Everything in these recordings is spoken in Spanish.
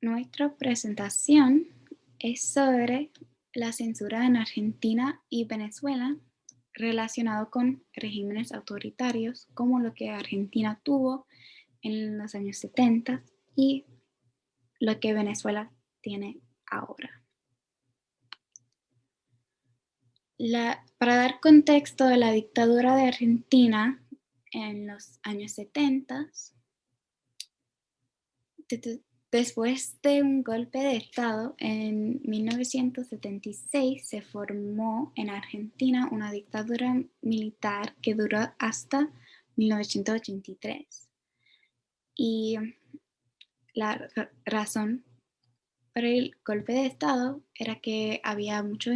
Nuestra presentación es sobre la censura en Argentina y Venezuela relacionado con regímenes autoritarios como lo que Argentina tuvo en los años 70 y lo que Venezuela tiene ahora. Para dar contexto de la dictadura de Argentina en los años 70, después de un golpe de Estado en 1976 se formó en Argentina una dictadura militar que duró hasta 1983. Y la razón para el golpe de Estado era que había mucha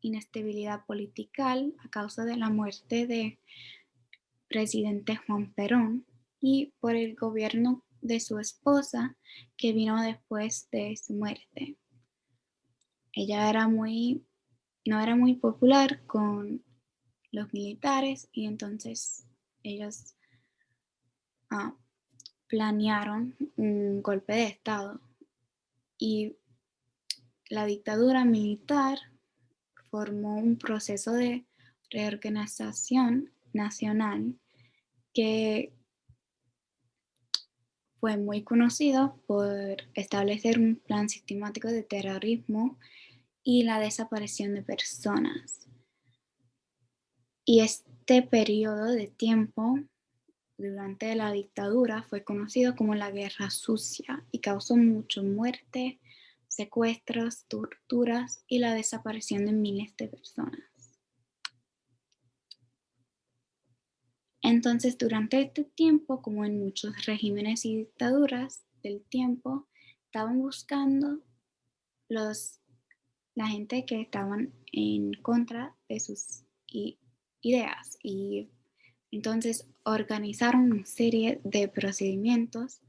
inestabilidad política a causa de la muerte de presidente Juan Perón y por el gobierno de su esposa que vino después de su muerte. Ella no era muy popular con los militares y entonces ellos ah, planearon un golpe de Estado y la dictadura militar formó un proceso de reorganización nacional que fue muy conocido por establecer un plan sistemático de terrorismo y la desaparición de personas. Y este periodo de tiempo durante la dictadura fue conocido como la Guerra Sucia y causó mucha muerte, secuestros, torturas y la desaparición de miles de personas. Entonces, durante este tiempo, como en muchos regímenes y dictaduras del tiempo, estaban buscando la gente que estaban en contra de sus ideas y entonces organizaron una serie de procedimientos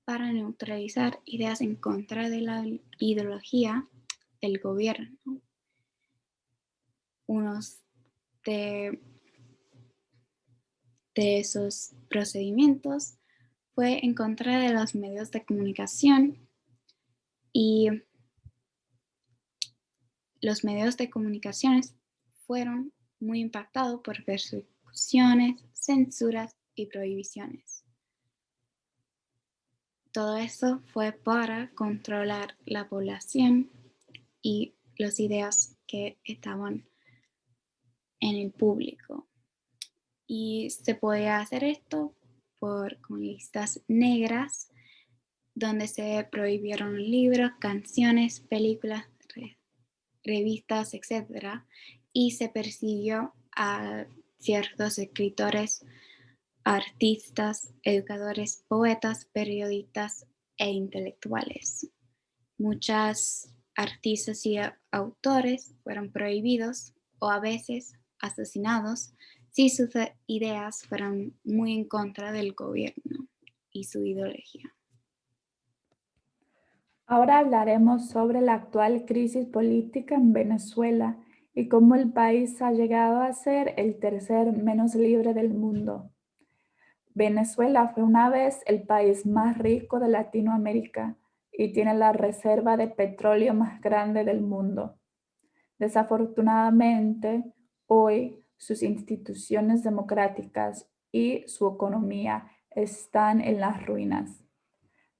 para neutralizar ideas en contra de la ideología del gobierno. Unos de esos procedimientos fue en contra de los medios de comunicación y los medios de comunicaciones fueron muy impactados por persecuciones, censuras y prohibiciones. Todo eso fue para controlar la población y las ideas que estaban en el público. Y se podía hacer esto con listas negras, donde se prohibieron libros, canciones, películas, revistas, etc. Y se persiguió a ciertos escritores, artistas, educadores, poetas, periodistas e intelectuales. Muchos artistas y autores fueron prohibidos o a veces asesinados si sus ideas fueron muy en contra del gobierno y su ideología. Ahora hablaremos sobre la actual crisis política en Venezuela y cómo el país ha llegado a ser el tercer menos libre del mundo. Venezuela fue una vez el país más rico de Latinoamérica y tiene la reserva de petróleo más grande del mundo. Desafortunadamente, hoy sus instituciones democráticas y su economía están en las ruinas.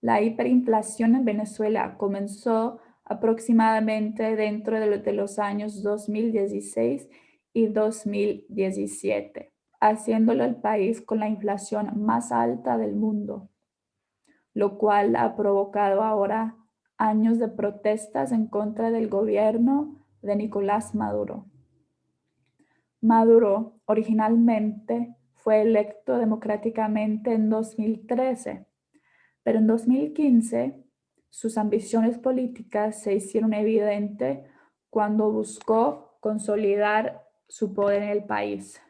La hiperinflación en Venezuela comenzó aproximadamente dentro de los años 2016 y 2017, haciéndolo el país con la inflación más alta del mundo, lo cual ha provocado ahora años de protestas en contra del gobierno de Nicolás Maduro. Maduro originalmente fue electo democráticamente en 2013, pero en 2015 sus ambiciones políticas se hicieron evidentes cuando buscó consolidar su poder en el país.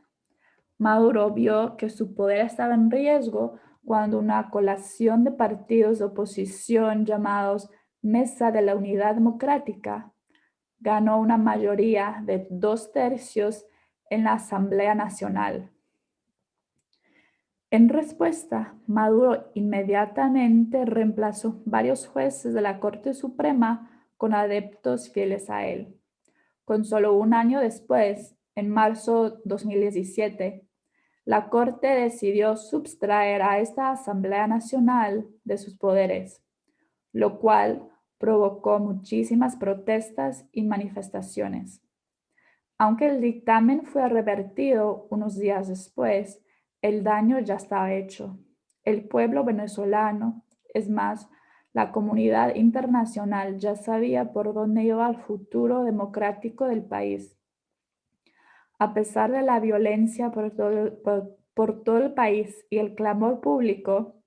Maduro vio que su poder estaba en riesgo cuando una coalición de partidos de oposición llamados Mesa de la Unidad Democrática ganó una mayoría de 2/3 en la Asamblea Nacional. En respuesta, Maduro inmediatamente reemplazó varios jueces de la Corte Suprema con adeptos fieles a él. Con solo un año después, en marzo 2017, la Corte decidió sustraer a esta Asamblea Nacional de sus poderes, lo cual provocó muchísimas protestas y manifestaciones. Aunque el dictamen fue revertido unos días después, el daño ya estaba hecho. El pueblo venezolano, es más, la comunidad internacional ya sabía por dónde iba el futuro democrático del país. A pesar de la violencia por todo el país y el clamor público,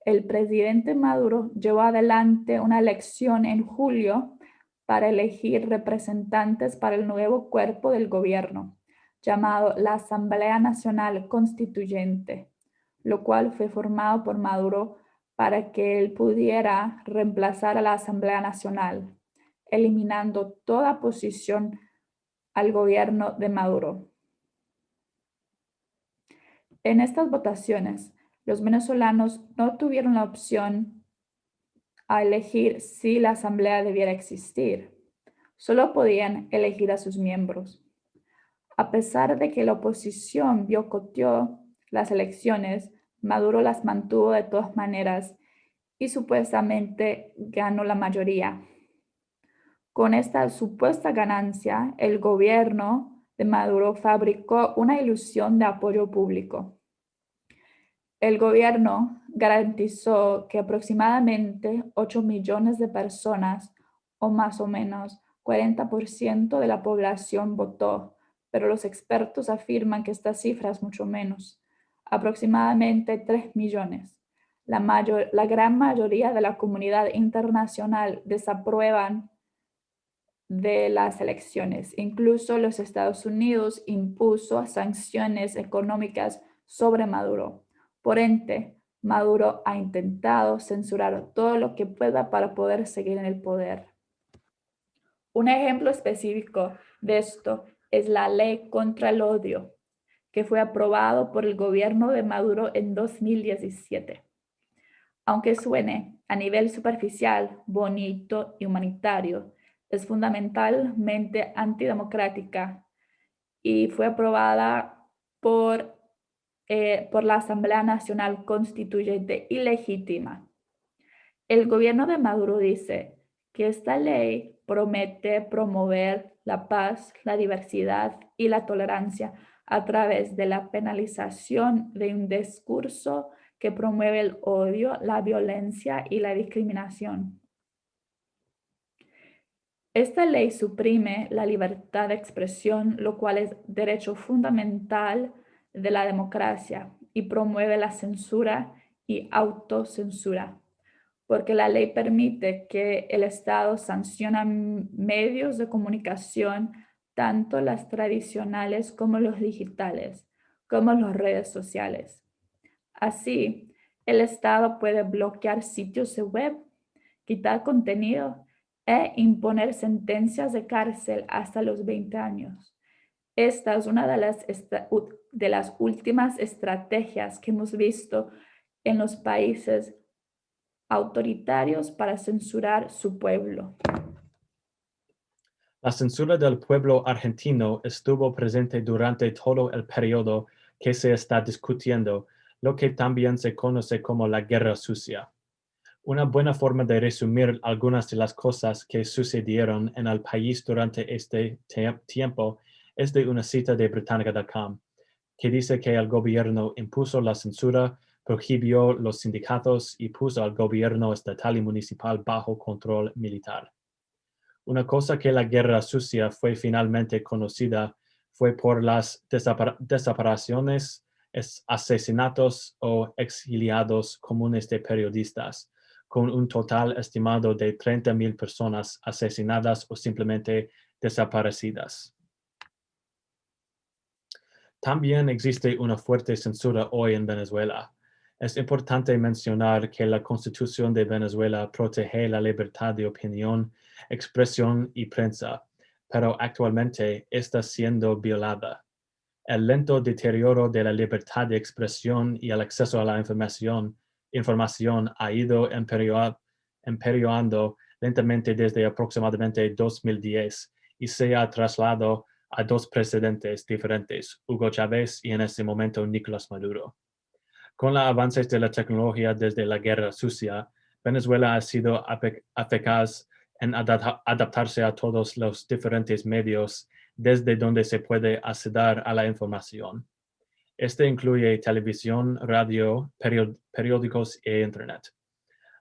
el presidente Maduro llevó adelante una elección en julio para elegir representantes para el nuevo cuerpo del gobierno, llamado la Asamblea Nacional Constituyente, lo cual fue formado por Maduro para que él pudiera reemplazar a la Asamblea Nacional, eliminando toda posición al gobierno de Maduro. En estas votaciones, los venezolanos no tuvieron la opción a elegir si la asamblea debiera existir. Solo podían elegir a sus miembros. A pesar de que la oposición boicoteó las elecciones, Maduro las mantuvo de todas maneras y supuestamente ganó la mayoría. Con esta supuesta ganancia, el gobierno de Maduro fabricó una ilusión de apoyo público. El gobierno garantizó que aproximadamente 8 millones de personas, o más o menos 40% de la población votó, pero los expertos afirman que esta cifra es mucho menos, aproximadamente 3 millones. La gran mayoría de la comunidad internacional desaprueban de las elecciones. Incluso los Estados Unidos impuso sanciones económicas sobre Maduro. Por ende, Maduro ha intentado censurar todo lo que pueda para poder seguir en el poder. Un ejemplo específico de esto es la Ley contra el Odio, que fue aprobado por el gobierno de Maduro en 2017. Aunque suene a nivel superficial, bonito y humanitario, es fundamentalmente antidemocrática y fue aprobada por la Asamblea Nacional Constituyente ilegítima. El gobierno de Maduro dice que esta ley promete promover la paz, la diversidad y la tolerancia a través de la penalización de un discurso que promueve el odio, la violencia y la discriminación. Esta ley suprime la libertad de expresión, lo cual es derecho fundamental de la democracia, y promueve la censura y autocensura, porque la ley permite que el Estado sancione medios de comunicación, tanto las tradicionales como los digitales, como las redes sociales. Así, el Estado puede bloquear sitios de web, quitar contenido e imponer sentencias de cárcel hasta los 20 años. Esta es una de las últimas estrategias que hemos visto en los países autoritarios para censurar su pueblo. La censura del pueblo argentino estuvo presente durante todo el periodo que se está discutiendo, lo que también se conoce como la Guerra Sucia. Una buena forma de resumir algunas de las cosas que sucedieron en el país durante este tiempo es de una cita de Britannica.com, que dice que el gobierno impuso la censura, prohibió los sindicatos y puso al gobierno estatal y municipal bajo control militar. Una cosa que la Guerra Sucia fue finalmente conocida fue por las desapariciones, asesinatos o exiliados comunes de periodistas, con un total estimado de 30,000 personas asesinadas o simplemente desaparecidas. También existe una fuerte censura hoy en Venezuela. Es importante mencionar que la Constitución de Venezuela protege la libertad de opinión, expresión y prensa, pero actualmente está siendo violada. El lento deterioro de la libertad de expresión y el acceso a la información ha ido empeorando lentamente desde aproximadamente 2010 y se ha trasladado a dos presidentes diferentes, Hugo Chávez y en este momento Nicolás Maduro. Con los avances de la tecnología desde la Guerra Sucia, Venezuela ha sido eficaz en adaptarse a todos los diferentes medios desde donde se puede acceder a la información. Este incluye televisión, radio, periódicos e Internet.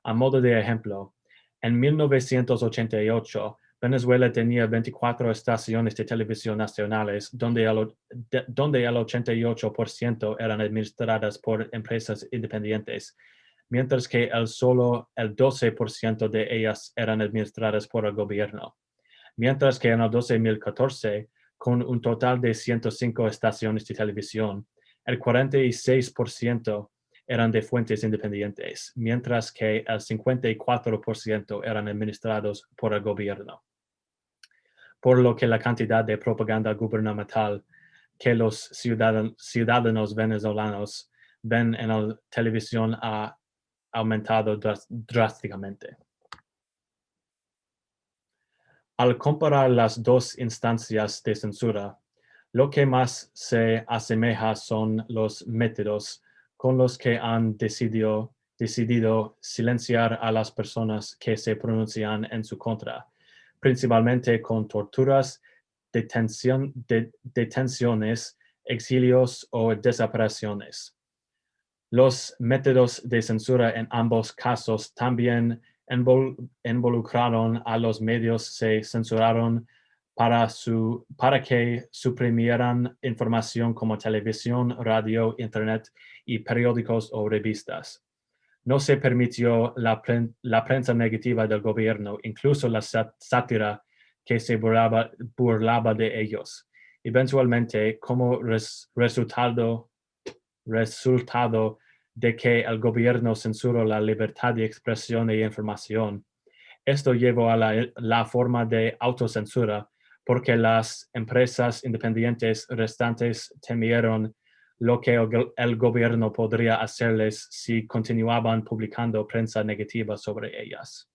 A modo de ejemplo, en 1988, Venezuela tenía 24 estaciones de televisión nacionales, donde el 88% eran administradas por empresas independientes, mientras que solo el 12% de ellas eran administradas por el gobierno. Mientras que en el 2014, con un total de 105 estaciones de televisión, el 46% eran de fuentes independientes, mientras que el 54% eran administrados por el gobierno. Por lo que la cantidad de propaganda gubernamental que los ciudadanos venezolanos ven en la televisión ha aumentado drásticamente. Al comparar las dos instancias de censura, lo que más se asemeja son los métodos con los que han decidido silenciar a las personas que se pronuncian en su contra, principalmente con torturas, detenciones, exilios o desapariciones. Los métodos de censura en ambos casos también involucraron a los medios, se censuraron para que suprimieran información como televisión, radio, internet y periódicos o revistas. No se permitió la prensa negativa del gobierno, incluso la sátira que se burlaba de ellos. Eventualmente, como resultado de que el gobierno censuró la libertad de expresión e información, esto llevó a la forma de autocensura porque las empresas independientes restantes temieron lo que el gobierno podría hacerles si continuaban publicando prensa negativa sobre ellas.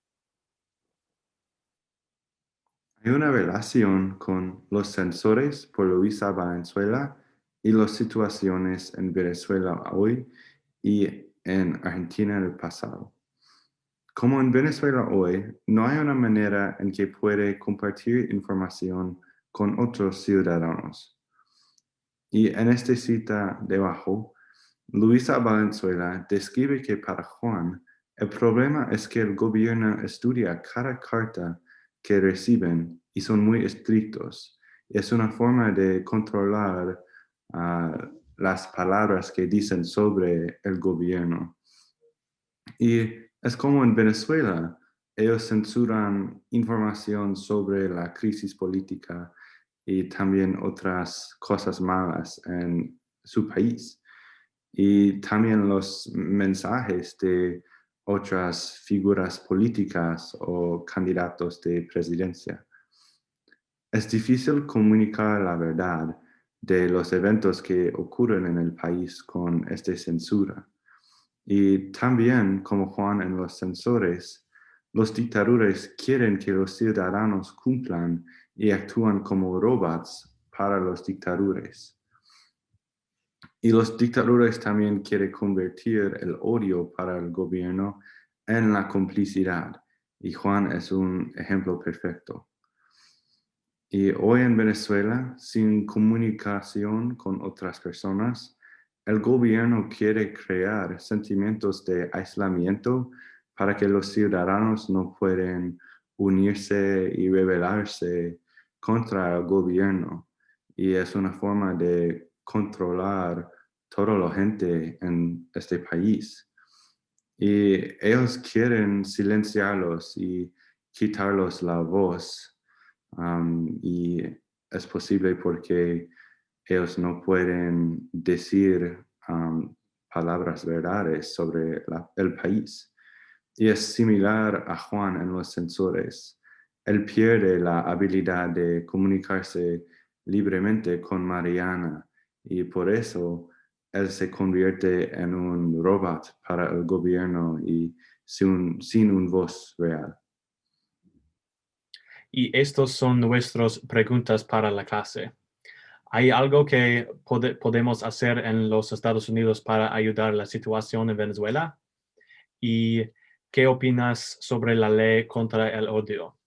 Hay una relación con los censores por Luisa Valenzuela y las situaciones en Venezuela hoy y en Argentina en el pasado. Como en Venezuela hoy, no hay una manera en que puede compartir información con otros ciudadanos. Y en esta cita debajo, Luisa Valenzuela describe que para Juan, el problema es que el gobierno estudia cada carta que reciben y son muy estrictos. Es una forma de controlar las palabras que dicen sobre el gobierno. Y es como en Venezuela, ellos censuran información sobre la crisis política y también otras cosas malas en su país. Y también los mensajes de otras figuras políticas o candidatos de presidencia. Es difícil comunicar la verdad de los eventos que ocurren en el país con esta censura. Y también, como Juan en los censores, los dictadores quieren que los ciudadanos cumplan y actúan como robots para los dictadores. Y los dictadores también quieren convertir el odio para el gobierno en la complicidad. Y Juan es un ejemplo perfecto. Y hoy en Venezuela, sin comunicación con otras personas, el gobierno quiere crear sentimientos de aislamiento para que los ciudadanos no puedan unirse y rebelarse contra el gobierno. Y es una forma de controlar toda la gente en este país. Y ellos quieren silenciarlos y quitarlos la voz. Y es posible porque ellos no pueden decir palabras verdades sobre el país. Y es similar a Juan en los censores. Él pierde la habilidad de comunicarse libremente con Mariana y por eso él se convierte en un robot para el gobierno y sin un voz real. Y estos son nuestras preguntas para la clase. ¿Hay algo que podemos hacer en los Estados Unidos para ayudar a la situación en Venezuela? ¿Y qué opinas sobre la ley contra el odio?